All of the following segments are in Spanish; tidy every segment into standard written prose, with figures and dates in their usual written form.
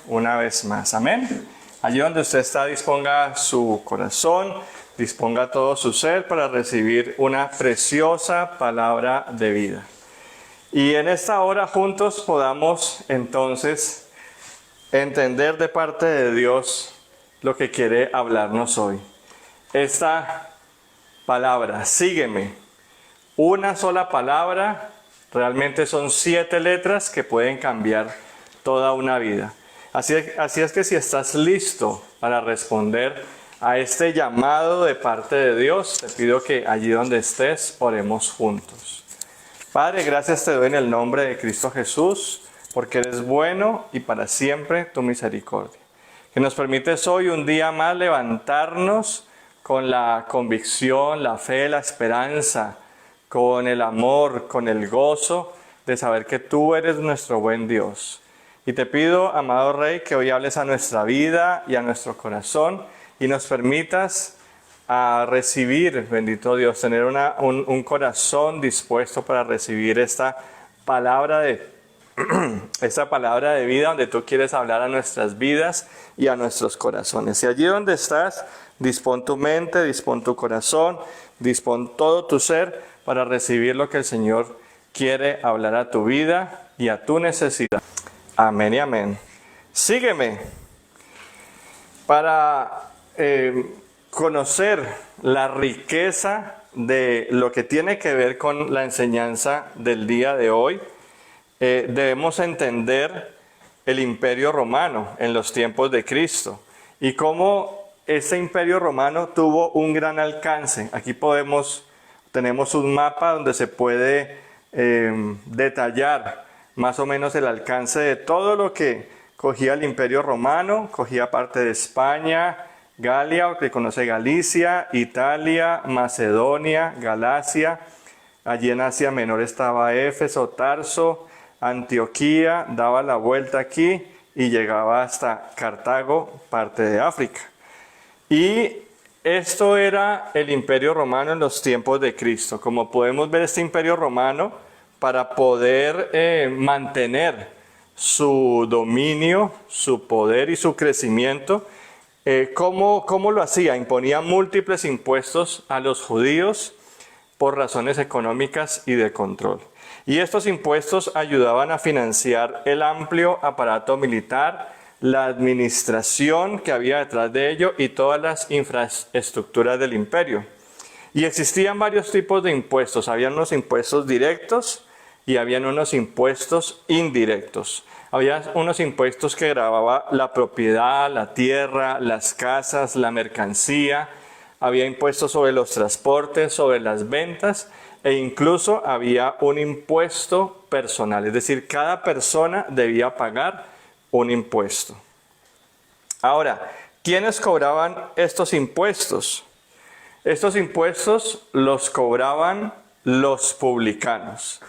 una vez más. Amén. Allí donde usted está, disponga su corazón, disponga todo su ser para recibir una preciosa palabra de vida. Y en esta hora juntos podamos entonces entender de parte de Dios lo que quiere hablarnos hoy. Esta palabra, sígueme, una sola palabra, realmente son 7 letras que pueden cambiar toda una vida. Así es que si estás listo para responder a este llamado de parte de Dios, te pido que allí donde estés, oremos juntos. Padre, gracias te doy en el nombre de Cristo Jesús, porque eres bueno y para siempre tu misericordia. Que nos permites hoy un día más levantarnos con la convicción, la fe, la esperanza, con el amor, con el gozo de saber que tú eres nuestro buen Dios. Y te pido, amado Rey, que hoy hables a nuestra vida y a nuestro corazón y nos permitas a recibir, bendito Dios, tener un corazón dispuesto para recibir esta palabra de vida donde tú quieres hablar a nuestras vidas y a nuestros corazones. Y allí donde estás, dispón tu mente, dispón tu corazón, dispón todo tu ser para recibir lo que el Señor quiere hablar a tu vida y a tu necesidad. Amén y amén. Sígueme para conocer la riqueza de lo que tiene que ver con la enseñanza del día de hoy. Debemos entender el Imperio Romano en los tiempos de Cristo y cómo ese Imperio Romano tuvo un gran alcance. Aquí tenemos un mapa donde se puede detallar más o menos el alcance de todo lo que cogía el Imperio Romano. Cogía parte de España, Galia, o que conoce Galicia, Italia, Macedonia, Galacia. Allí en Asia Menor estaba Éfeso, Tarso, Antioquía, daba la vuelta aquí y llegaba hasta Cartago, parte de África. Y esto era el Imperio Romano en los tiempos de Cristo. Como podemos ver, este Imperio Romano, para poder mantener su dominio, su poder y su crecimiento, ¿cómo lo hacía? Imponía múltiples impuestos a los judíos por razones económicas y de control. Y estos impuestos ayudaban a financiar el amplio aparato militar, la administración que había detrás de ello y todas las infraestructuras del imperio. Y existían varios tipos de impuestos. Habían unos impuestos directos y habían unos impuestos indirectos. Había unos impuestos que grababa la propiedad, la tierra, las casas, la mercancía. Había impuestos sobre los transportes, sobre las ventas e incluso había un impuesto personal. Es decir, cada persona debía pagar un impuesto. Ahora, ¿quiénes cobraban estos impuestos? Estos impuestos los cobraban los publicanos.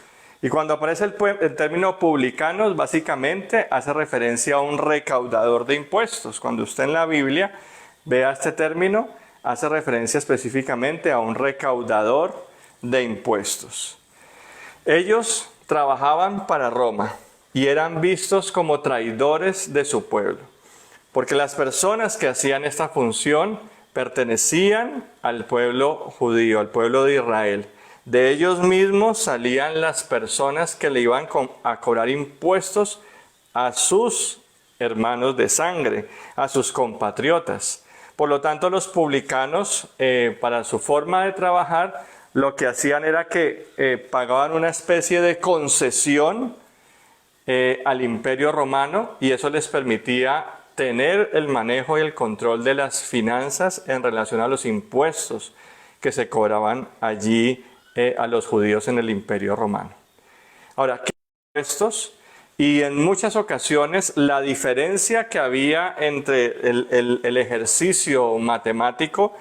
Y cuando aparece el término publicanos, básicamente hace referencia a un recaudador de impuestos. Cuando usted en la Biblia vea este término, hace referencia específicamente a un recaudador de impuestos. Ellos trabajaban para Roma y eran vistos como traidores de su pueblo, porque las personas que hacían esta función pertenecían al pueblo judío, al pueblo de Israel. De ellos mismos salían las personas que le iban a cobrar impuestos a sus hermanos de sangre, a sus compatriotas. Por lo tanto, los publicanos, para su forma de trabajar, lo que hacían era que pagaban una especie de concesión al Imperio Romano y eso les permitía tener el manejo y el control de las finanzas en relación a los impuestos que se cobraban allí a los judíos en el Imperio Romano. Ahora, ¿qué impuestos? Y en muchas ocasiones la diferencia que había entre el ejercicio matemático,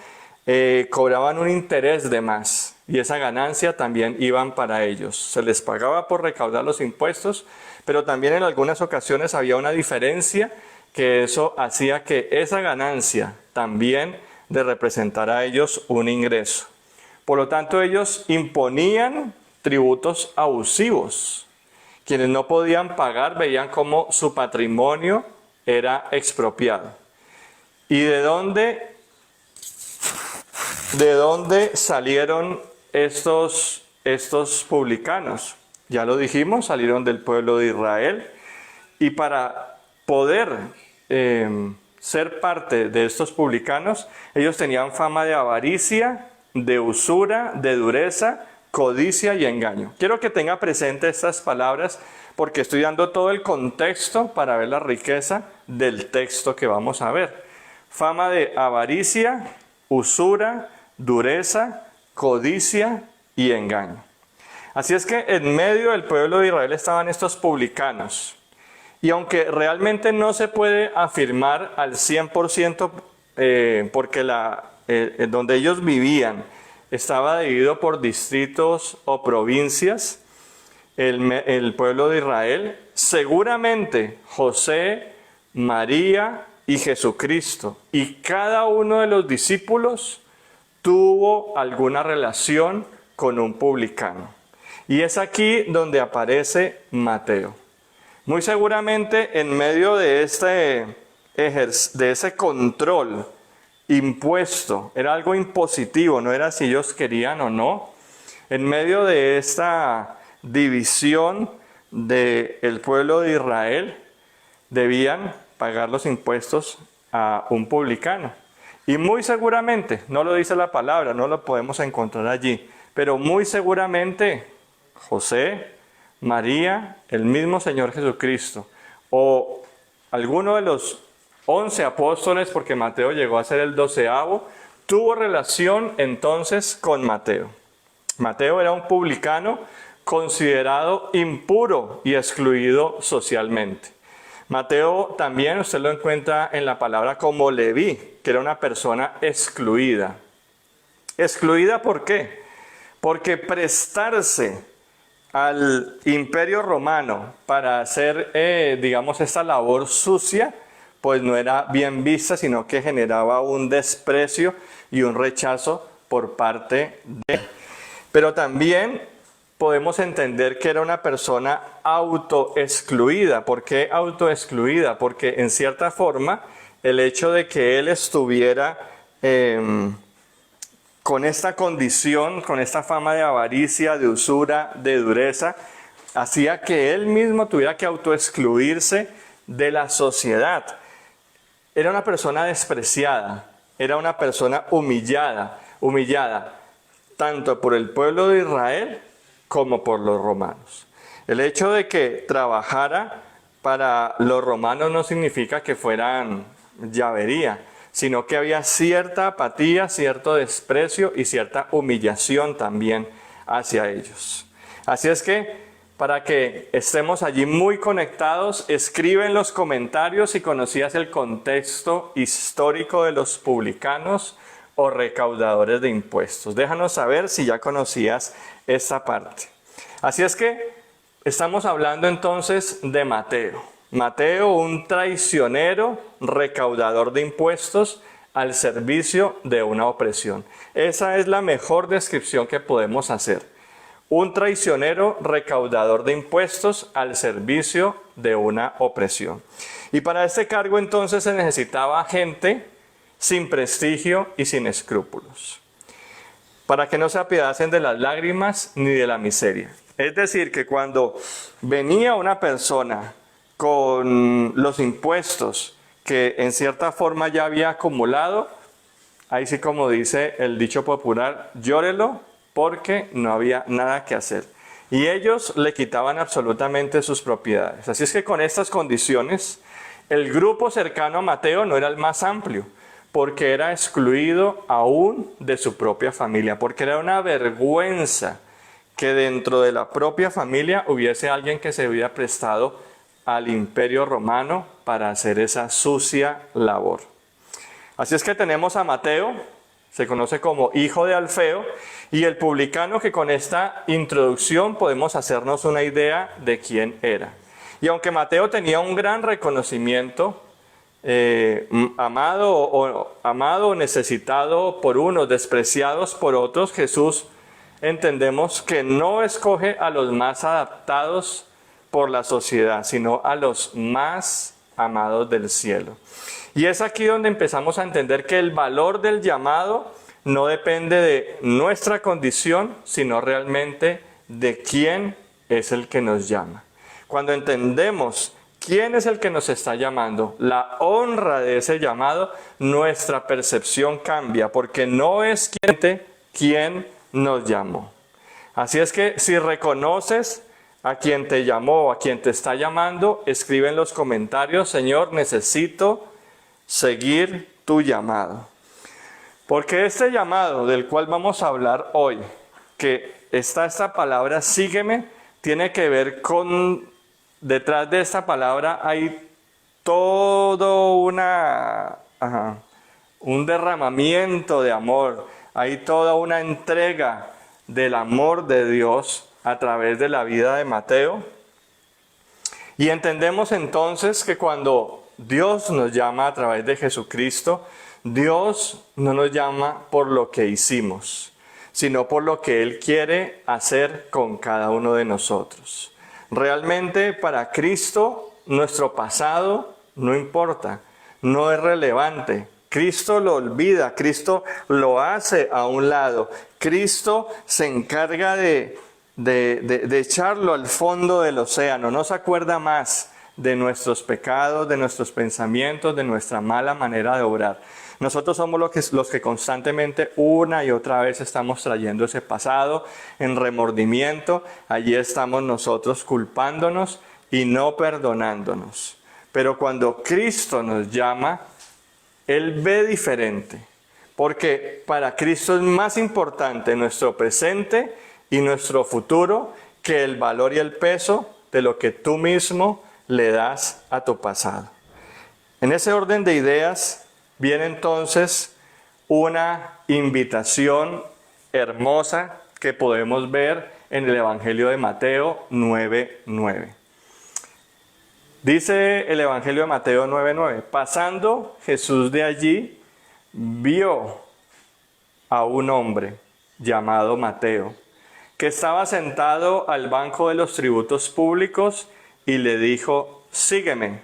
cobraban un interés de más y esa ganancia también iban para ellos. Se les pagaba por recaudar los impuestos, pero también en algunas ocasiones había una diferencia que eso hacía que esa ganancia también les representara a ellos un ingreso. Por lo tanto, ellos imponían tributos abusivos. Quienes no podían pagar veían cómo su patrimonio era expropiado. ¿Y de dónde salieron estos publicanos? Ya lo dijimos, salieron del pueblo de Israel. Y para poder ser parte de estos publicanos, ellos tenían fama de avaricia, de usura, de dureza, codicia y engaño. Quiero que tenga presente estas palabras porque estoy dando todo el contexto para ver la riqueza del texto que vamos a ver. Fama de avaricia, usura, dureza, codicia y engaño. Así es que en medio del pueblo de Israel estaban estos publicanos. Y aunque realmente no se puede afirmar al 100%, porque donde ellos vivían estaba dividido por distritos o provincias, el pueblo de Israel, seguramente José, María y Jesucristo y cada uno de los discípulos tuvo alguna relación con un publicano. Y es aquí donde aparece Mateo. Muy seguramente en medio de ese control impuesto, era algo impositivo, no era si ellos querían o no. En medio de esta división del pueblo de Israel, debían pagar los impuestos a un publicano. Y muy seguramente, no lo dice la palabra, no lo podemos encontrar allí, pero muy seguramente José, María, el mismo Señor Jesucristo, o alguno de los 11 apóstoles, porque Mateo llegó a ser el 12º, tuvo relación entonces con Mateo. Mateo era un publicano considerado impuro y excluido socialmente. Mateo también usted lo encuentra en la palabra como Leví, que era una persona excluida. ¿Excluida por qué? Porque prestarse al Imperio Romano para hacer, esta labor sucia, pues no era bien vista, sino que generaba un desprecio y un rechazo por parte de él. Pero también podemos entender que era una persona autoexcluida. ¿Por qué autoexcluida? Porque en cierta forma el hecho de que él estuviera con esta condición, con esta fama de avaricia, de usura, de dureza, hacía que él mismo tuviera que autoexcluirse de la sociedad. Era una persona despreciada, era una persona humillada tanto por el pueblo de Israel como por los romanos. El hecho de que trabajara para los romanos no significa que fueran llavería, sino que había cierta apatía, cierto desprecio y cierta humillación también hacia ellos. Así es que, para que estemos allí muy conectados, escribe en los comentarios si conocías el contexto histórico de los publicanos o recaudadores de impuestos. Déjanos saber si ya conocías esta parte. Así es que estamos hablando entonces de Mateo. Mateo, un traicionero, recaudador de impuestos al servicio de una opresión. Esa es la mejor descripción que podemos hacer. Un traicionero, recaudador de impuestos al servicio de una opresión. Y para este cargo entonces se necesitaba gente sin prestigio y sin escrúpulos, para que no se apiadasen de las lágrimas ni de la miseria. Es decir, que cuando venía una persona con los impuestos que en cierta forma ya había acumulado, ahí sí, como dice el dicho popular, llórelo porque no había nada que hacer. Y ellos le quitaban absolutamente sus propiedades. Así es que con estas condiciones, el grupo cercano a Mateo no era el más amplio, porque era excluido aún de su propia familia, porque era una vergüenza que dentro de la propia familia hubiese alguien que se hubiera prestado al Imperio Romano para hacer esa sucia labor. Así es que tenemos a Mateo, se conoce como hijo de Alfeo, y el publicano, que con esta introducción podemos hacernos una idea de quién era. Y aunque Mateo tenía un gran reconocimiento, amado o necesitado por unos, despreciados por otros, Jesús entendemos que no escoge a los más adaptados por la sociedad, sino a los más amados del cielo. Y es aquí donde empezamos a entender que el valor del llamado no depende de nuestra condición, sino realmente de quién es el que nos llama. Cuando entendemos quién es el que nos está llamando, la honra de ese llamado, nuestra percepción cambia, porque no es quien nos llamó. Así es que si reconoces a quien te llamó, a quien te está llamando, escribe en los comentarios: Señor, necesito seguir tu llamado. Porque este llamado del cual vamos a hablar hoy, que está esta palabra sígueme, tiene que ver con, detrás de esta palabra hay todo un derramamiento de amor, hay toda una entrega del amor de Dios a través de la vida de Mateo. Y entendemos entonces que cuando Dios nos llama a través de Jesucristo, Dios no nos llama por lo que hicimos, sino por lo que Él quiere hacer con cada uno de nosotros. Realmente para Cristo nuestro pasado no importa, no es relevante. Cristo lo olvida, Cristo lo hace a un lado. Cristo se encarga de echarlo al fondo del océano, no se acuerda más de nuestros pecados, de nuestros pensamientos, de nuestra mala manera de obrar. Nosotros somos los que constantemente una y otra vez estamos trayendo ese pasado en remordimiento. Allí estamos nosotros culpándonos y no perdonándonos. Pero cuando Cristo nos llama, Él ve diferente. Porque para Cristo es más importante nuestro presente y nuestro futuro que el valor y el peso de lo que tú mismo le das a tu pasado. En ese orden de ideas viene entonces una invitación hermosa que podemos ver en el Evangelio de Mateo 9:9. Dice el Evangelio de Mateo 9:9: pasando Jesús de allí, vio a un hombre llamado Mateo, que estaba sentado al banco de los tributos públicos, y le dijo: sígueme.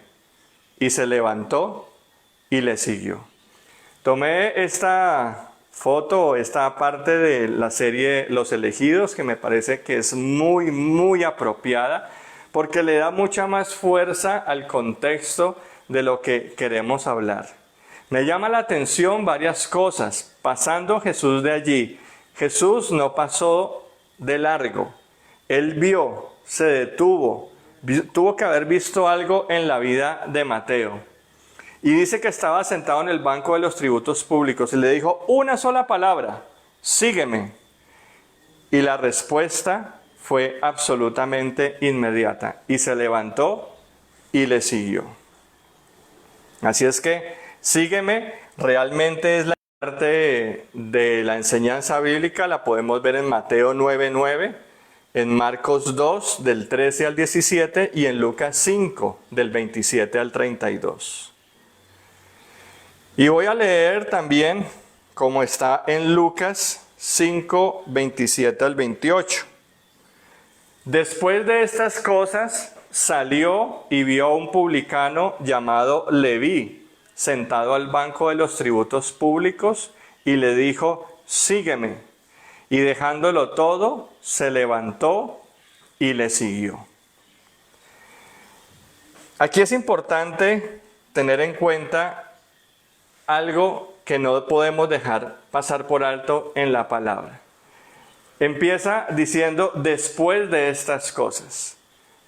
Y se levantó y le siguió. Tomé esta foto, esta parte de la serie Los Elegidos, que me parece que es muy, muy apropiada, porque le da mucha más fuerza al contexto de lo que queremos hablar. Me llama la atención varias cosas. Pasando Jesús de allí, Jesús no pasó de largo. Él vio, se detuvo, tuvo que haber visto algo en la vida de Mateo. Y dice que estaba sentado en el banco de los tributos públicos y le dijo una sola palabra: sígueme. Y la respuesta fue absolutamente inmediata. Y se levantó y le siguió. Así es que sígueme realmente es la parte de la enseñanza bíblica. La podemos ver en Mateo 9:9, en Marcos 2 del 13 al 17 y en Lucas 5 del 27 al 32. Y voy a leer también como está en Lucas 5, 27 al 28. Después de estas cosas, salió y vio a un publicano llamado Leví, sentado al banco de los tributos públicos, y le dijo: sígueme. Y dejándolo todo, se levantó y le siguió. Aquí es importante tener en cuenta algo que no podemos dejar pasar por alto en la palabra. Empieza diciendo: después de estas cosas.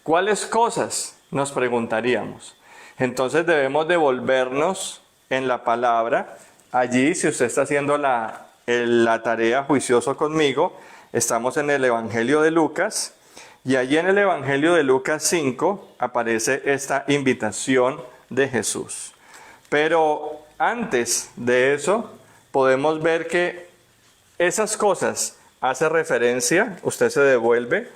¿Cuáles cosas?, nos preguntaríamos. Entonces debemos devolvernos en la palabra. Allí, si usted está haciendo la tarea juicioso conmigo, estamos en el Evangelio de Lucas, y allí en el Evangelio de Lucas 5 aparece esta invitación de Jesús. Pero antes de eso, podemos ver que esas cosas hace referencia, usted se devuelve,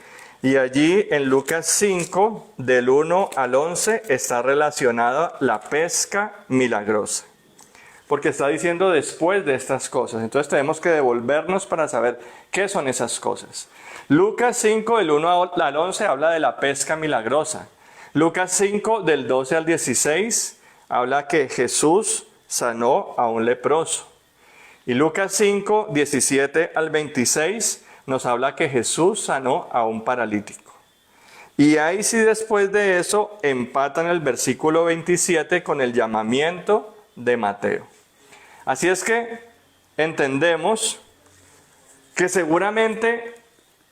y allí en Lucas 5, del 1 al 11, está relacionada la pesca milagrosa. Porque está diciendo después de estas cosas. Entonces tenemos que devolvernos para saber qué son esas cosas. Lucas 5, del 1 al 11, habla de la pesca milagrosa. Lucas 5, del 12 al 16, habla que Jesús sanó a un leproso. Y Lucas 5, 17 al 26, nos habla que Jesús sanó a un paralítico. Y ahí sí, después de eso, empatan el versículo 27 con el llamamiento de Mateo. Así es que entendemos que seguramente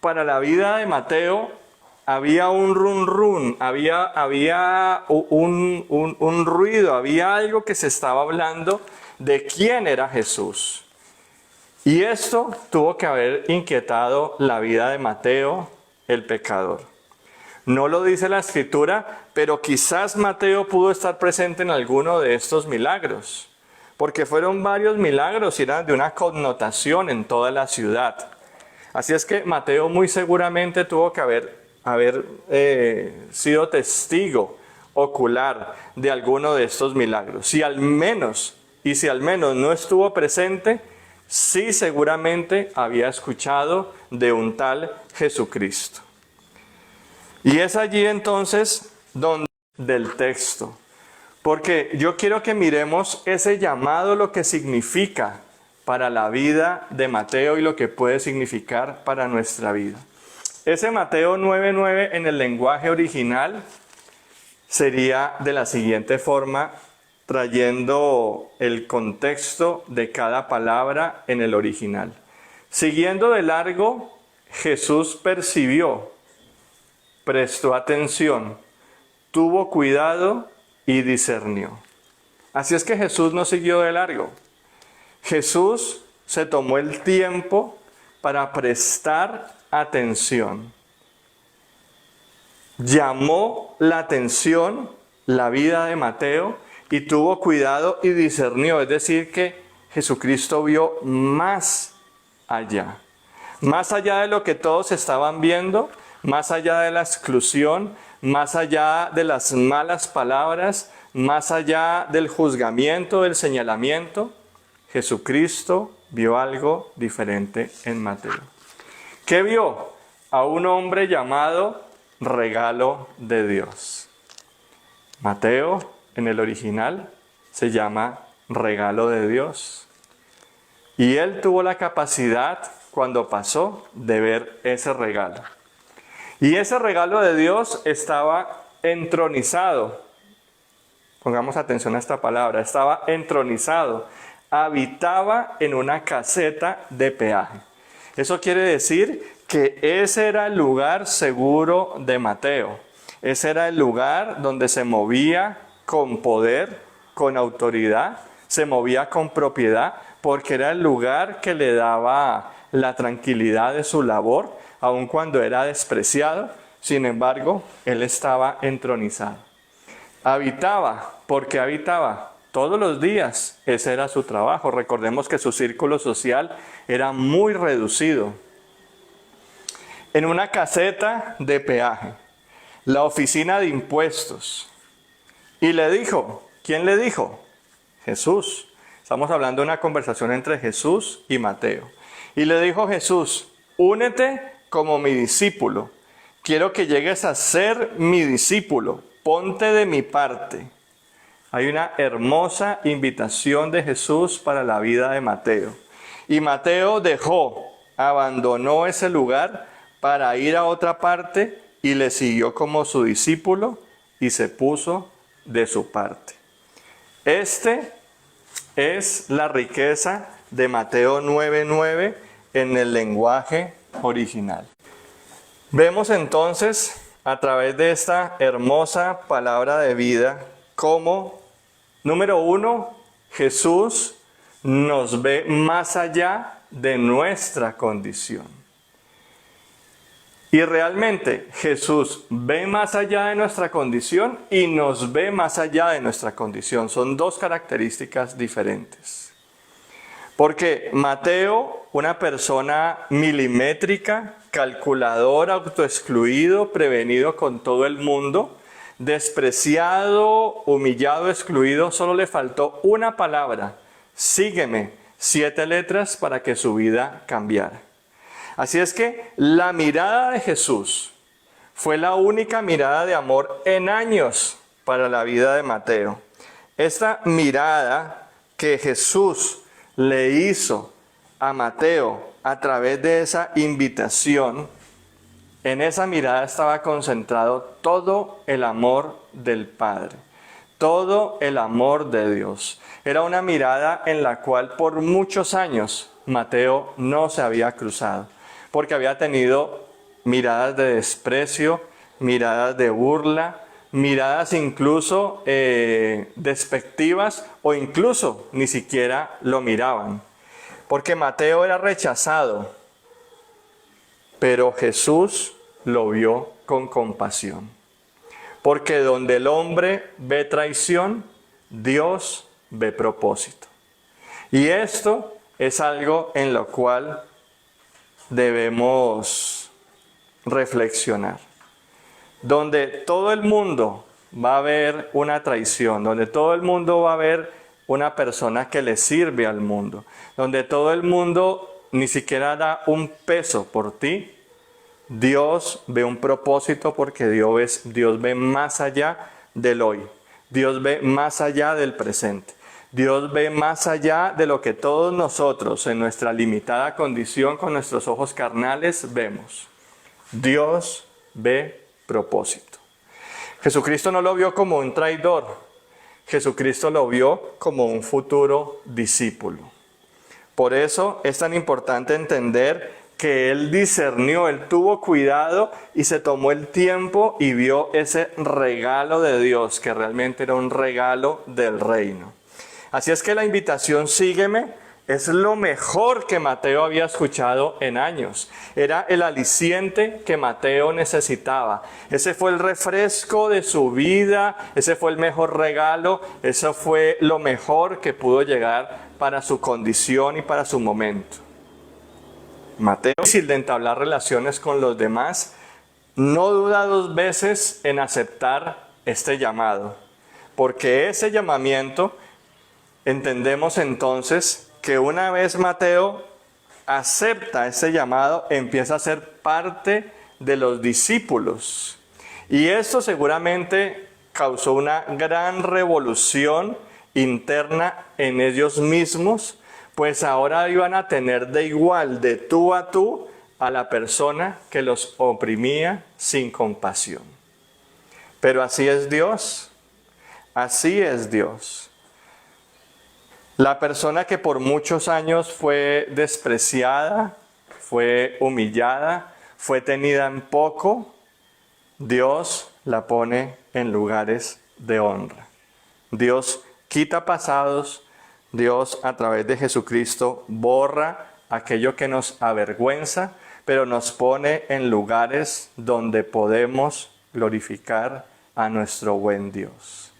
para la vida de Mateo había un run, había un ruido, había algo que se estaba hablando de quién era Jesús. Y esto tuvo que haber inquietado la vida de Mateo, el pecador. No lo dice la Escritura, pero quizás Mateo pudo estar presente en alguno de estos milagros, porque fueron varios milagros y eran de una connotación en toda la ciudad. Así es que Mateo muy seguramente tuvo que haber sido testigo ocular de alguno de estos milagros. Si al menos no estuvo presente, sí seguramente había escuchado de un tal Jesucristo. Y es allí entonces donde del texto, porque yo quiero que miremos ese llamado, lo que significa para la vida de Mateo y lo que puede significar para nuestra vida. Ese Mateo 9:9 en el lenguaje original sería de la siguiente forma, trayendo el contexto de cada palabra en el original. Siguiendo de largo, Jesús percibió, prestó atención, tuvo cuidado y discernió. Así es que Jesús no siguió de largo. Jesús se tomó el tiempo para prestar atención. Llamó la atención la vida de Mateo y tuvo cuidado y discernió. Es decir, que Jesucristo vio más allá de lo que todos estaban viendo, más allá de la exclusión, más allá de las malas palabras, más allá del juzgamiento, del señalamiento. Jesucristo vio algo diferente en Mateo. ¿Qué vio? A un hombre llamado regalo de Dios. Mateo, en el original, se llama regalo de Dios. Y él tuvo la capacidad, cuando pasó, de ver ese regalo. Y ese regalo de Dios estaba entronizado. Pongamos atención a esta palabra. Estaba entronizado. Habitaba en una caseta de peaje. Eso quiere decir que ese era el lugar seguro de Mateo. Ese era el lugar donde se movía con poder, con autoridad, se movía con propiedad, porque era el lugar que le daba la tranquilidad de su labor, aun cuando era despreciado. Sin embargo, él estaba entronizado. Habitaba, porque habitaba todos los días. Ese era su trabajo. Recordemos que su círculo social era muy reducido. En una caseta de peaje, la oficina de impuestos. Y le dijo, ¿quién le dijo? Jesús. Estamos hablando de una conversación entre Jesús y Mateo. Y le dijo Jesús, únete como mi discípulo. Quiero que llegues a ser mi discípulo. Ponte de mi parte. Hay una hermosa invitación de Jesús para la vida de Mateo. Y Mateo abandonó ese lugar para ir a otra parte y le siguió como su discípulo y se puso de su parte. Este es la riqueza de Mateo 9:9 en el lenguaje original. Vemos entonces a través de esta hermosa palabra de vida cómo, número uno, Jesús nos ve más allá de nuestra condición. Y realmente Jesús ve más allá de nuestra condición y nos ve más allá de nuestra condición. Son dos características diferentes. Porque Mateo, una persona milimétrica, calculador, autoexcluido, prevenido con todo el mundo, despreciado, humillado, excluido, solo le faltó una palabra: sígueme, 7 letras para que su vida cambiara. Así es que la mirada de Jesús Fue la única mirada de amor en años para la vida de Mateo. Esta mirada que Jesús le hizo a Mateo a través de esa invitación, en esa mirada estaba concentrado todo el amor del Padre, todo el amor de Dios. Era una mirada en la cual por muchos años Mateo no se había cruzado, porque había tenido miradas de desprecio, miradas de burla, miradas incluso despectivas, o incluso ni siquiera lo miraban, porque Mateo era rechazado, pero Jesús lo vio con compasión. Porque donde el hombre ve traición, Dios ve propósito. Y esto es algo en lo cual debemos reflexionar. Donde todo el mundo va a ver una traición, donde todo el mundo va a ver una persona que le sirve al mundo, donde todo el mundo ni siquiera da un peso por ti, Dios ve un propósito, porque Dios ve más allá del hoy. Dios ve más allá del presente. Dios ve más allá de lo que todos nosotros en nuestra limitada condición con nuestros ojos carnales vemos. Dios ve propósito. Jesucristo no lo vio como un traidor. Jesucristo lo vio como un futuro discípulo. Por eso es tan importante entender que Él discernió, Él tuvo cuidado y se tomó el tiempo y vio ese regalo de Dios, que realmente era un regalo del reino. Así es que la invitación sígueme es lo mejor que Mateo había escuchado en años. Era el aliciente que Mateo necesitaba. Ese fue el refresco de su vida, ese fue el mejor regalo, eso fue lo mejor que pudo llegar para su condición y para su momento. Mateo, difícil de entablar relaciones con los demás, no duda dos veces en aceptar este llamado, porque ese llamamiento, entendemos entonces que una vez Mateo acepta ese llamado, empieza a ser parte de los discípulos. Y esto seguramente causó una gran revolución interna en ellos mismos, pues ahora iban a tener de igual, de tú a tú, a la persona que los oprimía sin compasión. Pero así es Dios, así es Dios. La persona que por muchos años fue despreciada, fue humillada, fue tenida en poco, Dios la pone en lugares de honra. Dios quita pasados, Dios a través de Jesucristo borra aquello que nos avergüenza, pero nos pone en lugares donde podemos glorificar a nuestro buen Dios.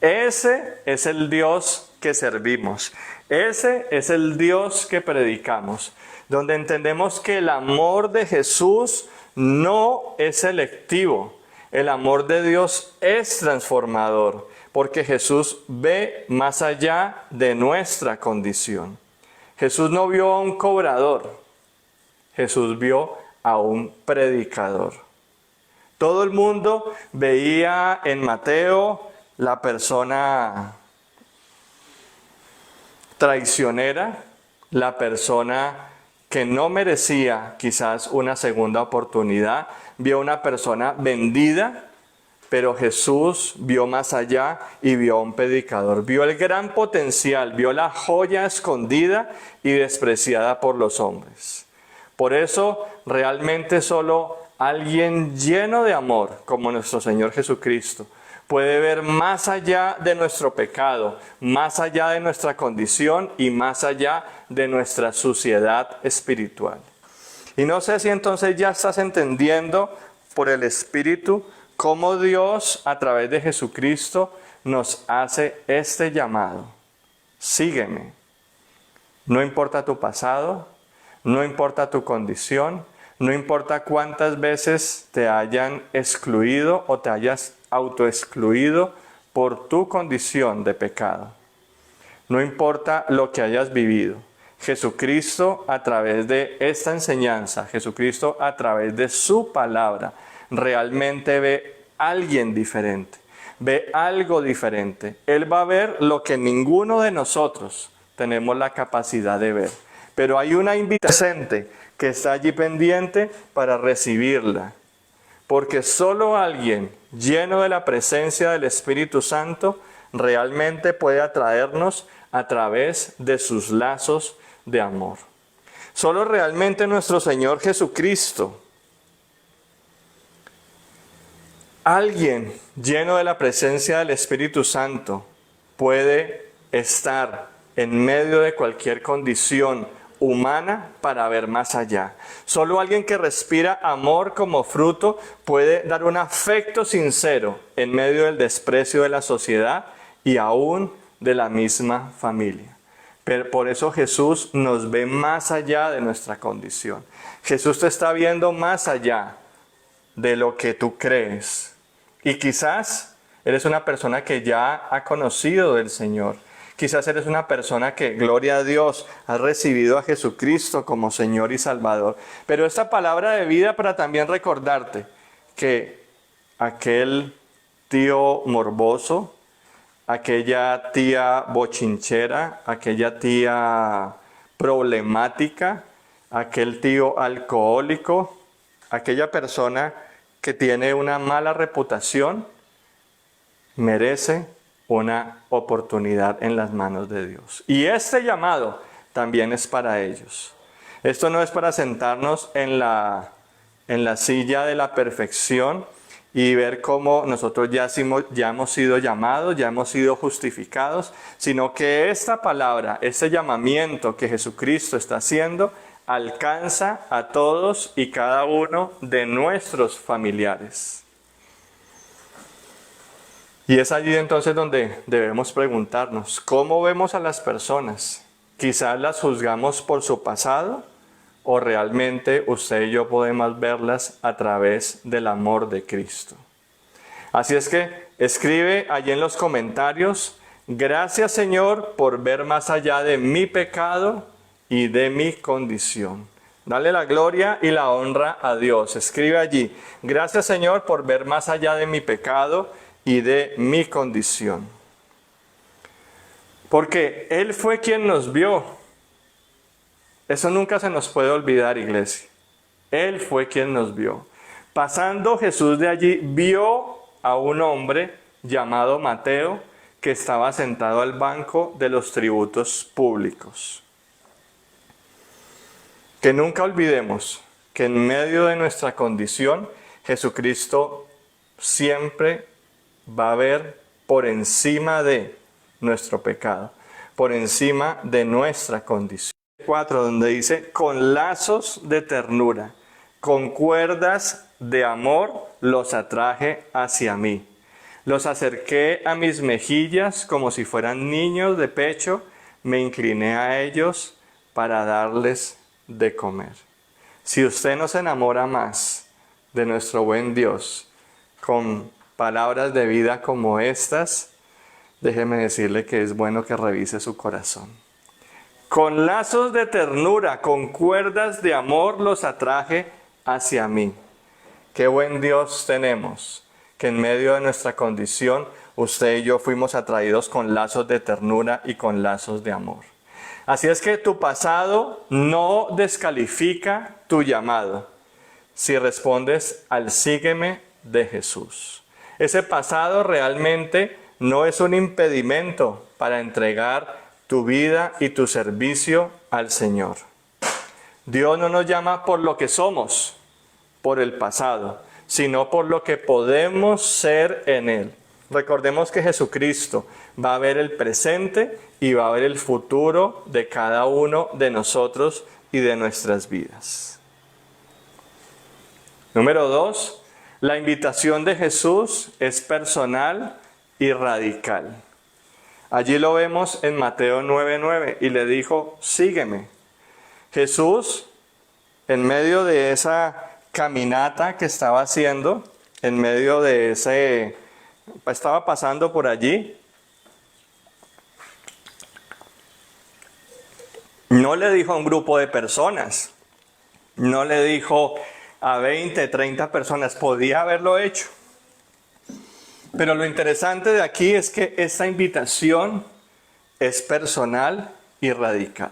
Ese es el Dios que servimos. Ese es el Dios que predicamos, donde entendemos que el amor de Jesús no es selectivo. El amor de Dios es transformador, porque Jesús ve más allá de nuestra condición. Jesús no vio a un cobrador, Jesús vio a un predicador. Todo el mundo veía en Mateo la persona traicionera, la persona que no merecía quizás una segunda oportunidad, vio una persona vendida, pero Jesús vio más allá y vio a un predicador, vio el gran potencial, vio la joya escondida y despreciada por los hombres. Por eso realmente solo alguien lleno de amor como nuestro Señor Jesucristo puede ver más allá de nuestro pecado, más allá de nuestra condición y más allá de nuestra suciedad espiritual. Y no sé si entonces ya estás entendiendo por el Espíritu cómo Dios a través de Jesucristo nos hace este llamado. Sígueme. No importa tu pasado, no importa tu condición, no importa cuántas veces te hayan excluido o te hayas autoexcluido por tu condición de pecado. No importa lo que hayas vivido. Jesucristo a través de esta enseñanza, Jesucristo a través de su palabra, realmente ve a alguien diferente, ve algo diferente. Él va a ver lo que ninguno de nosotros tenemos la capacidad de ver. Pero hay una invitación que está allí pendiente para recibirla. Porque solo alguien lleno de la presencia del Espíritu Santo realmente puede atraernos a través de sus lazos de amor. Solo realmente nuestro Señor Jesucristo, alguien lleno de la presencia del Espíritu Santo, puede estar en medio de cualquier condición humana para ver más allá. Solo alguien que respira amor como fruto puede dar un afecto sincero en medio del desprecio de la sociedad y aún de la misma familia. Pero por eso Jesús nos ve más allá de nuestra condición. Jesús te está viendo más allá de lo que tú crees. Y quizás eres una persona que ya ha conocido del Señor. Quizás eres una persona que, gloria a Dios, ha recibido a Jesucristo como Señor y Salvador. Pero esta palabra de vida para también recordarte que aquel tío morboso, aquella tía bochinchera, aquella tía problemática, aquel tío alcohólico, aquella persona que tiene una mala reputación, merece una oportunidad en las manos de Dios. Y este llamado también es para ellos. Esto no es para sentarnos en la silla de la perfección y ver cómo nosotros ya hemos sido llamados, ya hemos sido justificados, sino que esta palabra, este llamamiento que Jesucristo está haciendo, alcanza a todos y cada uno de nuestros familiares. Y es allí entonces donde debemos preguntarnos, ¿cómo vemos a las personas? Quizás las juzgamos por su pasado o realmente usted y yo podemos verlas a través del amor de Cristo. Así es que escribe allí en los comentarios, gracias Señor por ver más allá de mi pecado y de mi condición. Dale la gloria y la honra a Dios. Escribe allí, gracias Señor por ver más allá de mi pecado y de mi condición. Porque Él fue quien nos vio. Eso nunca se nos puede olvidar, iglesia. Él fue quien nos vio. Pasando Jesús de allí, vio a un hombre llamado Mateo que estaba sentado al banco de los tributos públicos. Que nunca olvidemos que en medio de nuestra condición, Jesucristo siempre va a ver por encima de nuestro pecado, por encima de nuestra condición. 4, donde dice, con lazos de ternura, con cuerdas de amor los atraje hacia mí. Los acerqué a mis mejillas como si fueran niños de pecho, me incliné a ellos para darles de comer. Si usted no se enamora más de nuestro buen Dios con palabras de vida como estas, déjeme decirle que es bueno que revise su corazón. Con lazos de ternura, con cuerdas de amor los atraje hacia mí. Qué buen Dios tenemos, que en medio de nuestra condición, usted y yo fuimos atraídos con lazos de ternura y con lazos de amor. Así es que tu pasado no descalifica tu llamado si respondes al sígueme de Jesús. Ese pasado realmente no es un impedimento para entregar tu vida y tu servicio al Señor. Dios no nos llama por lo que somos, por el pasado, sino por lo que podemos ser en Él. Recordemos que Jesucristo va a ver el presente y va a ver el futuro de cada uno de nosotros y de nuestras vidas. Número 2, la invitación de Jesús es personal y radical. Allí lo vemos en Mateo 9:9 y le dijo, sígueme. Jesús, en medio de esa caminata que estaba haciendo, en medio de estaba pasando por allí, no le dijo a un grupo de personas, no le dijo, a 20, 30 personas. Podía haberlo hecho. Pero lo interesante de aquí es que esta invitación es personal y radical.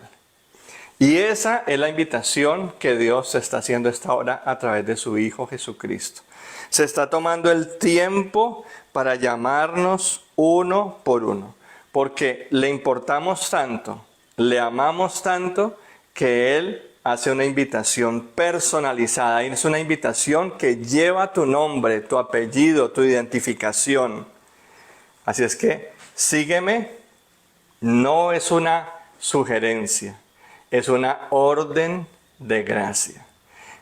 Y esa es la invitación que Dios está haciendo esta hora a través de su Hijo Jesucristo. Se está tomando el tiempo para llamarnos uno por uno, porque le importamos tanto, le amamos tanto, que Él hace una invitación personalizada. Y es una invitación que lleva tu nombre, tu apellido, tu identificación. Así es que sígueme no es una sugerencia, es una orden de gracia.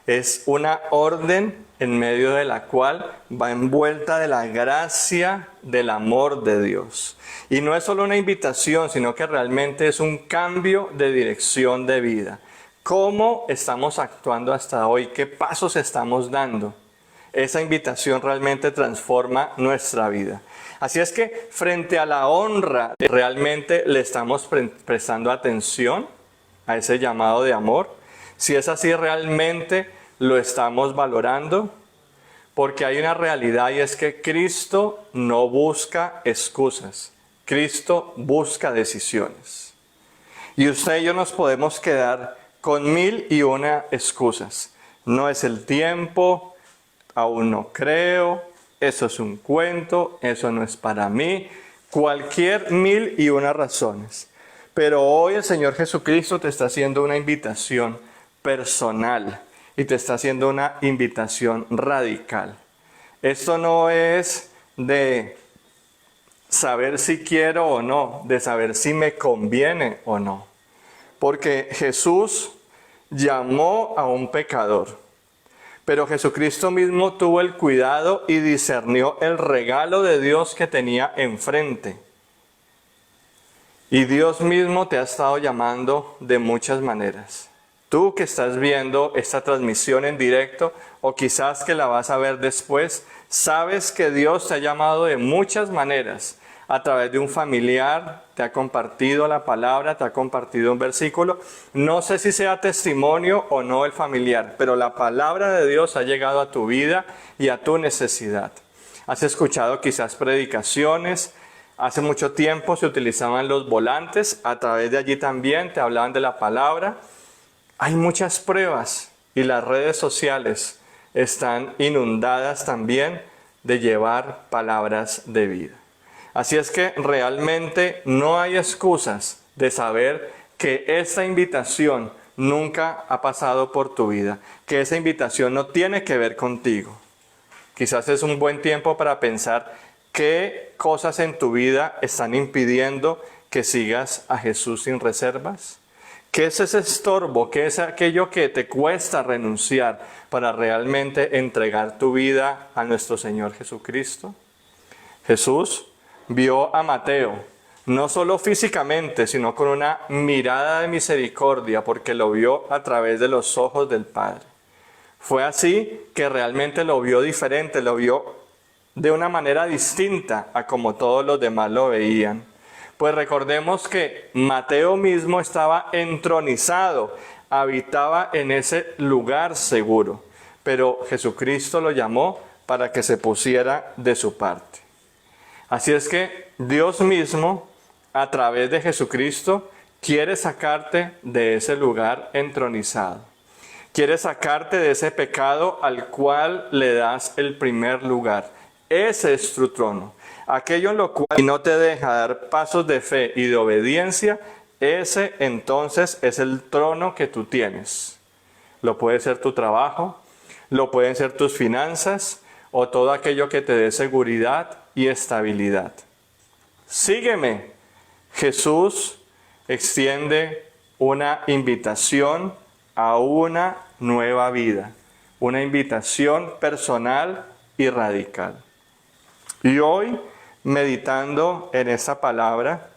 Es una orden en medio de la cual va envuelta de la gracia del amor de Dios. Y no es solo una invitación, sino que realmente es un cambio de dirección de vida. ¿Cómo estamos actuando hasta hoy? ¿Qué pasos estamos dando? Esa invitación realmente transforma nuestra vida. Así es que frente a la honra, ¿realmente le estamos prestando atención a ese llamado de amor? Si es así, ¿realmente lo estamos valorando? Porque hay una realidad, y es que Cristo no busca excusas. Cristo busca decisiones. Y usted y yo nos podemos quedar con 1001 excusas. No es el tiempo, aún no creo, eso es un cuento, eso no es para mí. Cualquier 1001 razones. Pero hoy el Señor Jesucristo te está haciendo una invitación personal y te está haciendo una invitación radical. Esto no es de saber si quiero o no, de saber si me conviene o no. Porque Jesús llamó a un pecador, pero Jesucristo mismo tuvo el cuidado y discernió el regalo de Dios que tenía enfrente. Y Dios mismo te ha estado llamando de muchas maneras. Tú que estás viendo esta transmisión en directo, o quizás que la vas a ver después, sabes que Dios te ha llamado de muchas maneras. A través de un familiar, te ha compartido la palabra, te ha compartido un versículo. No sé si sea testimonio o no el familiar, pero la palabra de Dios ha llegado a tu vida y a tu necesidad. Has escuchado quizás predicaciones. Hace mucho tiempo se utilizaban los volantes. A través de allí también te hablaban de la palabra. Hay muchas pruebas y las redes sociales están inundadas también de llevar palabras de vida. Así es que realmente no hay excusas de saber que esta invitación nunca ha pasado por tu vida, que esa invitación no tiene que ver contigo. Quizás es un buen tiempo para pensar qué cosas en tu vida están impidiendo que sigas a Jesús sin reservas. ¿Qué es ese estorbo? ¿Qué es aquello que te cuesta renunciar para realmente entregar tu vida a nuestro Señor Jesucristo? Jesús vio a Mateo, no solo físicamente, sino con una mirada de misericordia, porque lo vio a través de los ojos del Padre. Fue así que realmente lo vio diferente, lo vio de una manera distinta a como todos los demás lo veían. Pues recordemos que Mateo mismo estaba entronizado, habitaba en ese lugar seguro, pero Jesucristo lo llamó para que se pusiera de su parte. Así es que Dios mismo, a través de Jesucristo, quiere sacarte de ese lugar entronizado. Quiere sacarte de ese pecado al cual le das el primer lugar. Ese es tu trono. Aquello en lo cual no te deja dar pasos de fe y de obediencia, ese entonces es el trono que tú tienes. Lo puede ser tu trabajo, lo pueden ser tus finanzas o todo aquello que te dé seguridad y estabilidad. Sígueme. Jesús extiende una invitación a una nueva vida, una invitación personal y radical. Y hoy, meditando en esa palabra,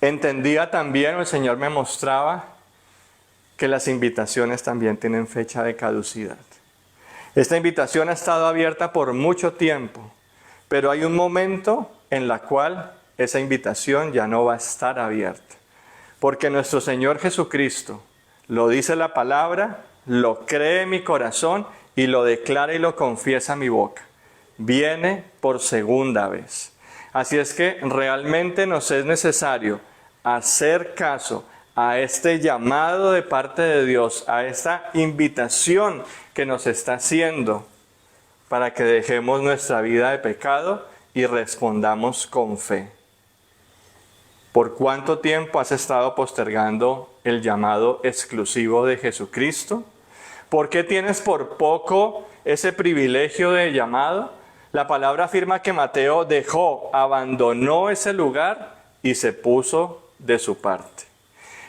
entendía también, el Señor me mostraba, que las invitaciones también tienen fecha de caducidad. Esta invitación ha estado abierta por mucho tiempo, pero hay un momento en el cual esa invitación ya no va a estar abierta. Porque nuestro Señor Jesucristo, lo dice la palabra, lo cree mi corazón y lo declara y lo confiesa mi boca. Viene por segunda vez. Así es que realmente nos es necesario hacer caso a este llamado de parte de Dios, a esta invitación que nos está haciendo para que dejemos nuestra vida de pecado y respondamos con fe. ¿Por cuánto tiempo has estado postergando el llamado exclusivo de Jesucristo? ¿Por qué tienes por poco ese privilegio de llamado? La palabra afirma que Mateo abandonó ese lugar y se puso de su parte.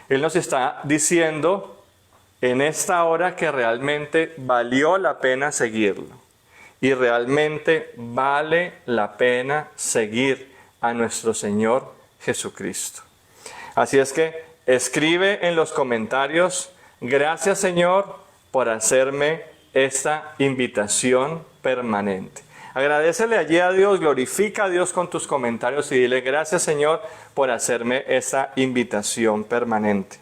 Él nos está diciendo en esta hora que realmente valió la pena seguirlo. Y realmente vale la pena seguir a nuestro Señor Jesucristo. Así es que escribe en los comentarios: gracias, Señor, por hacerme esta invitación permanente. Agradécele allí a Dios, glorifica a Dios con tus comentarios y dile: gracias, Señor, por hacerme esta invitación permanente.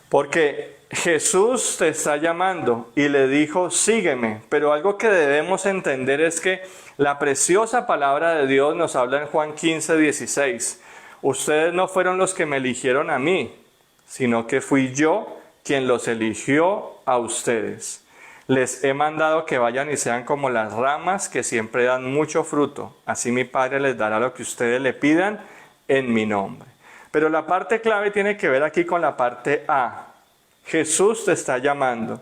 Porque Jesús te está llamando y le dijo: sígueme. Pero algo que debemos entender es que la preciosa palabra de Dios nos habla en Juan 15:16. Ustedes no fueron los que me eligieron a mí, sino que fui yo quien los eligió a ustedes. Les he mandado que vayan y sean como las ramas que siempre dan mucho fruto. Así mi Padre les dará lo que ustedes le pidan en mi nombre. Pero la parte clave tiene que ver aquí con la parte A. Jesús te está llamando,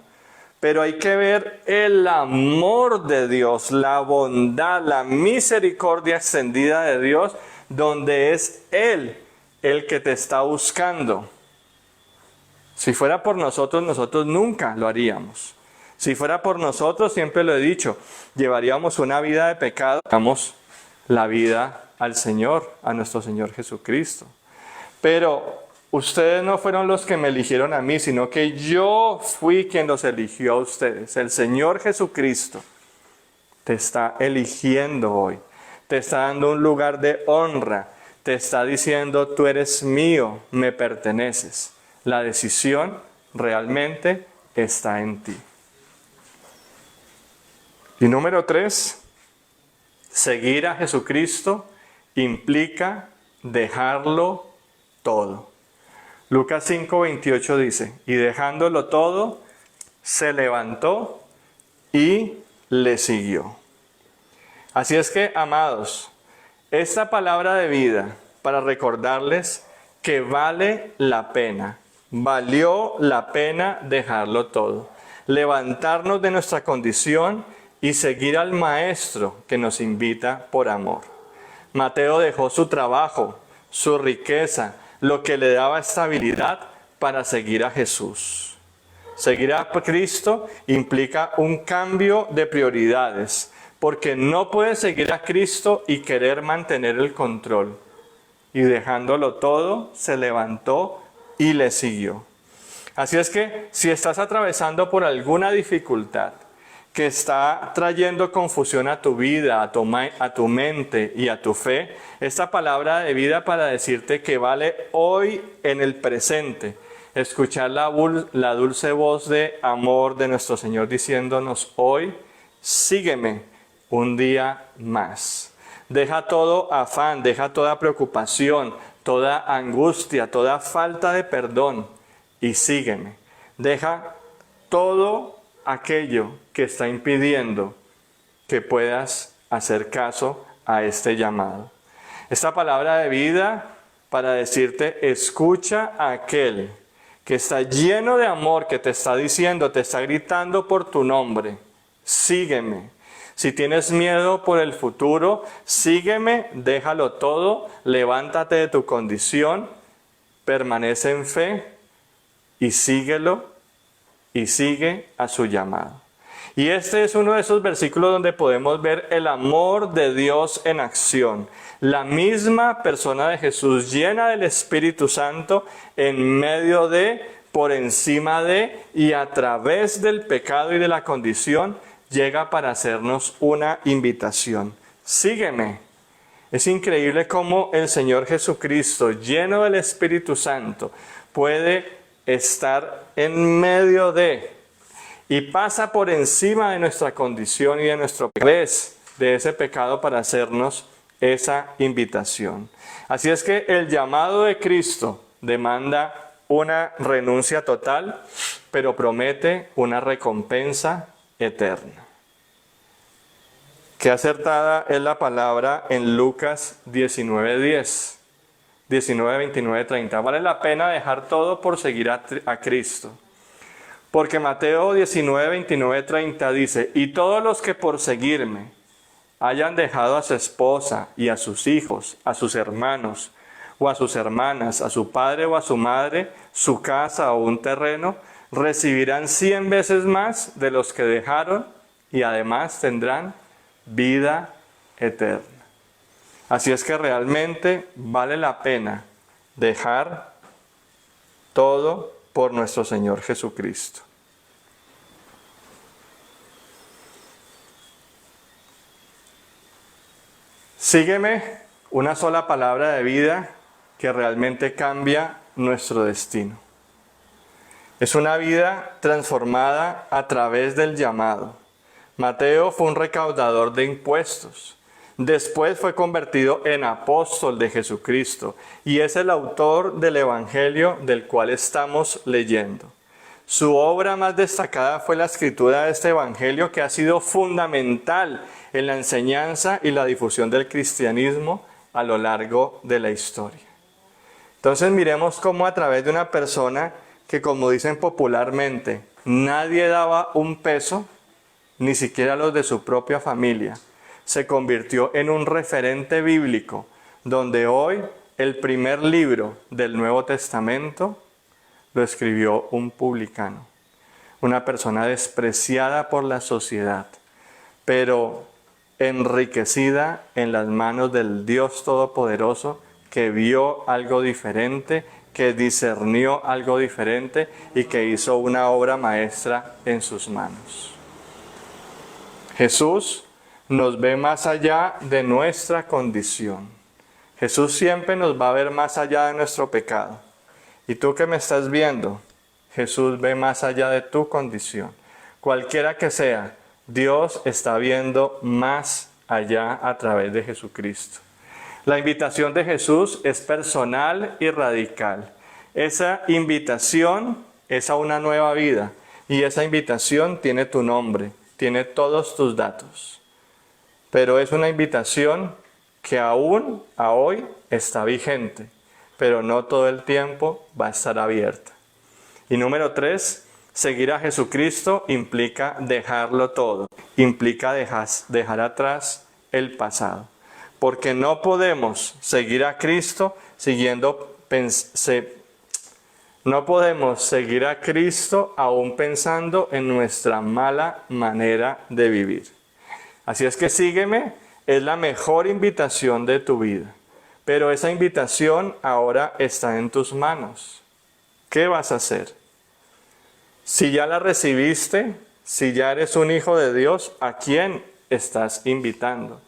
pero hay que ver el amor de Dios, la bondad, la misericordia extendida de Dios, donde es Él el que te está buscando. Si fuera por nosotros, nosotros nunca lo haríamos. Si fuera por nosotros, siempre lo he dicho, llevaríamos una vida de pecado, damos la vida al Señor, a nuestro Señor Jesucristo. Pero ustedes no fueron los que me eligieron a mí, sino que yo fui quien los eligió a ustedes. El Señor Jesucristo te está eligiendo hoy. Te está dando un lugar de honra. Te está diciendo: tú eres mío, me perteneces. La decisión realmente está en ti. Y número 3, seguir a Jesucristo implica dejarlo todo. Lucas 5:28 dice: y dejándolo todo, se levantó y le siguió. Así es que, amados, esta palabra de vida para recordarles que vale la pena, valió la pena dejarlo todo, levantarnos de nuestra condición y seguir al Maestro que nos invita por amor. Mateo dejó su trabajo, su riqueza, lo que le daba estabilidad para seguir a Jesús. Seguir a Cristo implica un cambio de prioridades, porque no puedes seguir a Cristo y querer mantener el control. Y dejándolo todo, se levantó y le siguió. Así es que si estás atravesando por alguna dificultad que está trayendo confusión a tu vida, a tu mente y a tu fe, esta palabra de vida para decirte que vale hoy en el presente escuchar la dulce voz de amor de nuestro Señor diciéndonos hoy: sígueme un día más. Deja todo afán, deja toda preocupación, toda angustia, toda falta de perdón y sígueme. Deja todo aquello que está impidiendo que puedas hacer caso a este llamado. Esta palabra de vida para decirte: escucha a aquel que está lleno de amor, que te está diciendo, te está gritando por tu nombre: sígueme. Si tienes miedo por el futuro, sígueme, déjalo todo, levántate de tu condición, permanece en fe y síguelo y sigue a su llamado. Y este es uno de esos versículos donde podemos ver el amor de Dios en acción. La misma persona de Jesús, llena del Espíritu Santo, en medio de, por encima de y a través del pecado y de la condición, llega para hacernos una invitación. Sígueme. Es increíble cómo el Señor Jesucristo, lleno del Espíritu Santo, puede estar en medio de y pasa por encima de nuestra condición y de nuestro pecado, de ese pecado para hacernos esa invitación. Así es que el llamado de Cristo demanda una renuncia total, pero promete una recompensa eterna. Qué acertada es la palabra en Lucas 19:10, 19, 29, 30. Vale la pena dejar todo por seguir a Cristo. Porque Mateo 19, 29, 30 dice, y todos los que por seguirme hayan dejado a su esposa y a sus hijos, a sus hermanos o a sus hermanas, a su padre o a su madre, su casa o un terreno, recibirán 100 veces más de los que dejaron y además tendrán vida eterna. Así es que realmente vale la pena dejar todo por nuestro Señor Jesucristo. Sígueme, una sola palabra de vida que realmente cambia nuestro destino. Es una vida transformada a través del llamado. Mateo fue un recaudador de impuestos. Después fue convertido en apóstol de Jesucristo y es el autor del Evangelio del cual estamos leyendo. Su obra más destacada fue la escritura de este Evangelio, que ha sido fundamental en la enseñanza y la difusión del cristianismo a lo largo de la historia. Entonces miremos cómo a través de una persona que, como dicen popularmente, nadie daba un peso, ni siquiera los de su propia familia, se convirtió en un referente bíblico, donde hoy el primer libro del Nuevo Testamento lo escribió un publicano, una persona despreciada por la sociedad, pero enriquecida en las manos del Dios Todopoderoso, que vio algo diferente, que discernió algo diferente y que hizo una obra maestra en sus manos. Jesús nos ve más allá de nuestra condición. Jesús siempre nos va a ver más allá de nuestro pecado. Y tú que me estás viendo, Jesús ve más allá de tu condición. Cualquiera que sea, Dios está viendo más allá a través de Jesucristo. La invitación de Jesús es personal y radical. Esa invitación es a una nueva vida y esa invitación tiene tu nombre, tiene todos tus datos. Pero es una invitación que aún a hoy está vigente, pero no todo el tiempo va a estar abierta. Y número 3, seguir a Jesucristo implica dejarlo todo, implica dejar atrás el pasado. Porque no podemos seguir a Cristo no podemos seguir a Cristo aún pensando en nuestra mala manera de vivir. Así es que sígueme, es la mejor invitación de tu vida. Pero esa invitación ahora está en tus manos. ¿Qué vas a hacer? Si ya la recibiste, si ya eres un hijo de Dios, ¿a quién estás invitando?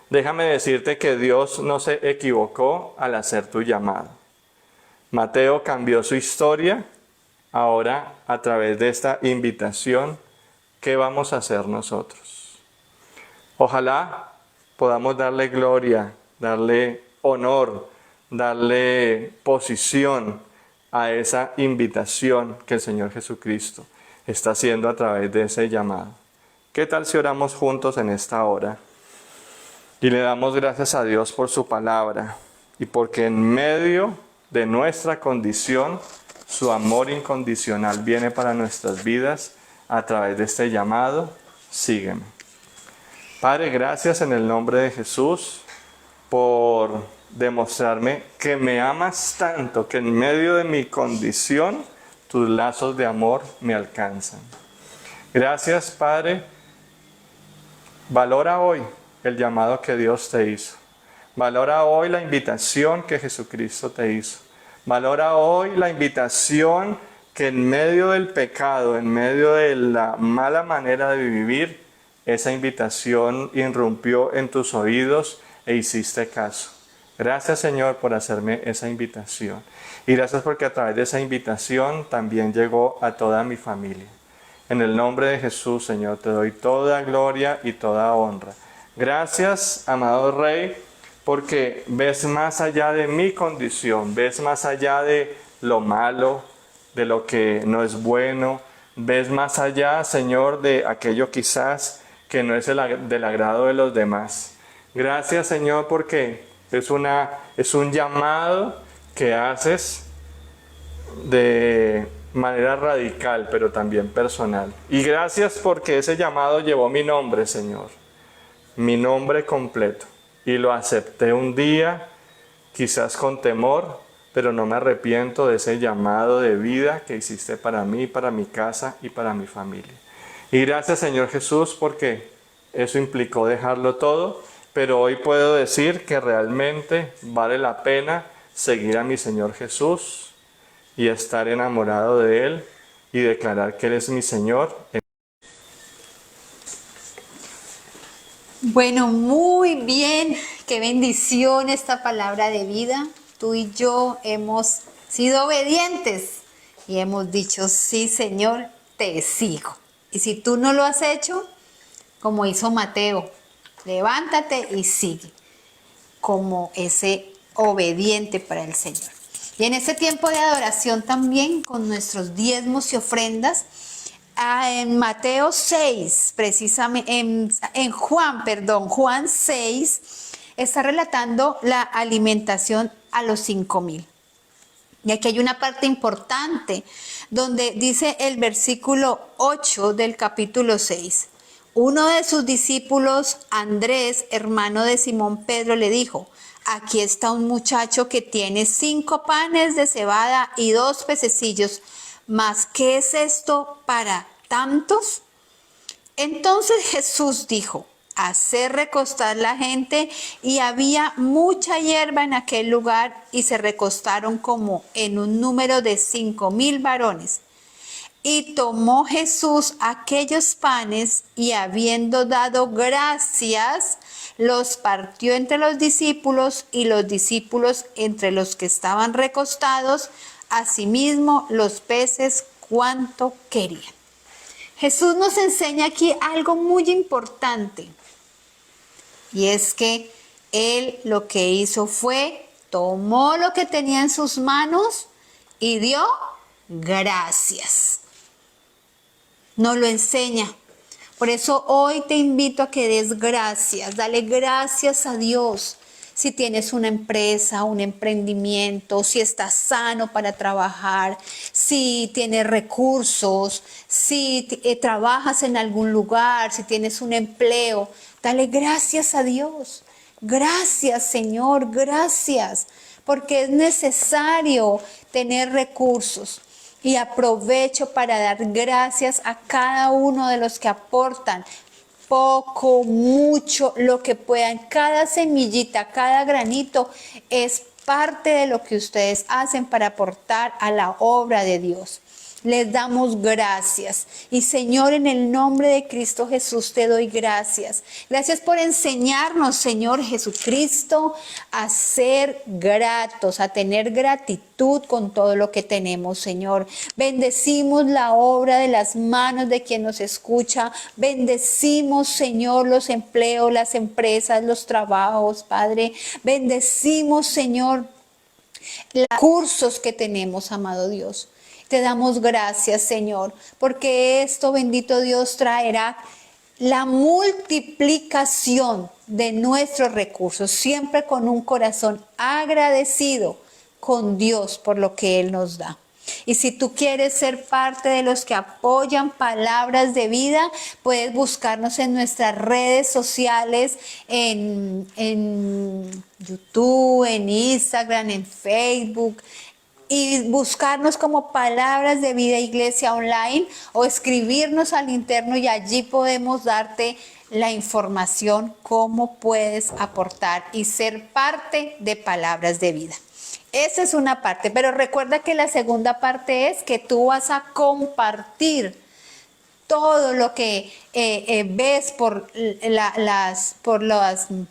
Déjame decirte que Dios no se equivocó al hacer tu llamado. Mateo cambió su historia. Ahora, a través de esta invitación, ¿qué vamos a hacer nosotros? Ojalá podamos darle gloria, darle honor, darle posición a esa invitación que el Señor Jesucristo está haciendo a través de ese llamado. ¿Qué tal si oramos juntos en esta hora? Y le damos gracias a Dios por su palabra y porque en medio de nuestra condición, su amor incondicional viene para nuestras vidas a través de este llamado. Sígueme. Padre, gracias en el nombre de Jesús por demostrarme que me amas tanto, que en medio de mi condición, tus lazos de amor me alcanzan. Gracias, Padre. Valora hoy el llamado que Dios te hizo. Valora hoy la invitación que Jesucristo te hizo. Valora hoy la invitación que en medio del pecado, en medio de la mala manera de vivir, esa invitación irrumpió en tus oídos e hiciste caso. Gracias, Señor, por hacerme esa invitación. Y gracias porque a través de esa invitación también llegó a toda mi familia. En el nombre de Jesús, Señor, te doy toda gloria y toda honra. Gracias, amado Rey, porque ves más allá de mi condición, ves más allá de lo malo, de lo que no es bueno, ves más allá, Señor, de aquello quizás que no es del agrado de los demás. Gracias, Señor, porque es un llamado que haces de manera radical, pero también personal. Y gracias porque ese llamado llevó mi nombre, Señor, mi nombre completo. Y lo acepté un día, quizás con temor, pero no me arrepiento de ese llamado de vida que hiciste para mí, para mi casa y para mi familia. Y gracias, Señor Jesús, porque eso implicó dejarlo todo, pero hoy puedo decir que realmente vale la pena seguir a mi Señor Jesús y estar enamorado de Él y declarar que Él es mi Señor. Bueno, muy bien, qué bendición esta palabra de vida. Tú y yo hemos sido obedientes y hemos dicho, sí, Señor, te sigo. Y si tú no lo has hecho, como hizo Mateo, levántate y sigue, como ese obediente para el Señor. Y en este tiempo de adoración también, con nuestros diezmos y ofrendas, en Mateo 6, precisamente, Juan 6, está relatando la alimentación a los 5,000. Y aquí hay una parte importante donde dice el versículo 8 del capítulo 6. Uno de sus discípulos, Andrés, hermano de Simón Pedro, le dijo: aquí está un muchacho que tiene 5 panes de cebada y 2 pececillos, ¿mas qué es esto para tantos? Entonces Jesús dijo: hacer recostar la gente, y había mucha hierba en aquel lugar, y se recostaron como en un número de 5,000 varones. Y tomó Jesús aquellos panes, y habiendo dado gracias, los partió entre los discípulos, y los discípulos entre los que estaban recostados, asimismo los peces cuanto querían. Jesús nos enseña aquí algo muy importante, y es que Él lo que hizo fue, tomó lo que tenía en sus manos y dio gracias. Nos lo enseña. Por eso hoy te invito a que des gracias, dale gracias a Dios. Si tienes una empresa, un emprendimiento, si estás sano para trabajar, si tienes recursos, si trabajas en algún lugar, si tienes un empleo, dale gracias a Dios. Gracias, Señor, gracias, porque es necesario tener recursos. Y aprovecho para dar gracias a cada uno de los que aportan poco, mucho, lo que puedan. Cada semillita, cada granito es parte de lo que ustedes hacen para aportar a la obra de Dios. Les damos gracias. Y Señor, en el nombre de Cristo Jesús te doy gracias. Gracias por enseñarnos, Señor Jesucristo, a ser gratos, a tener gratitud con todo lo que tenemos, Señor. Bendecimos la obra de las manos de quien nos escucha. Bendecimos, Señor, los empleos, las empresas, los trabajos, Padre. Bendecimos, Señor, los recursos que tenemos, amado Dios. Te damos gracias, Señor, porque esto, bendito Dios, traerá la multiplicación de nuestros recursos, siempre con un corazón agradecido con Dios por lo que Él nos da. Y si tú quieres ser parte de los que apoyan Palabras de Vida, puedes buscarnos en nuestras redes sociales, en YouTube, en Instagram, en Facebook, y buscarnos como Palabras de Vida Iglesia Online, o escribirnos al interno, y allí podemos darte la información cómo puedes aportar y ser parte de Palabras de Vida. Esa es una parte, pero recuerda que la segunda parte es que tú vas a compartir todo lo que ves por las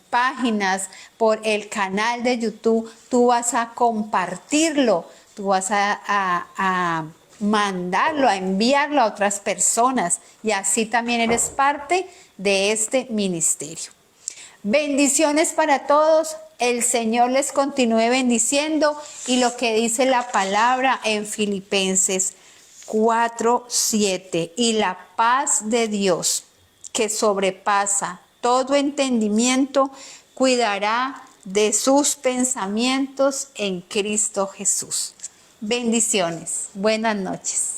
páginas, por el canal de YouTube. Tú vas a compartirlo, tú vas a mandarlo, a enviarlo a otras personas. Y así también eres parte de este ministerio. Bendiciones para todos. El Señor les continúe bendiciendo. Y lo que dice la palabra en Filipenses 4:7. Y la paz de Dios, que sobrepasa todo entendimiento, cuidará de sus pensamientos en Cristo Jesús. Bendiciones. Buenas noches.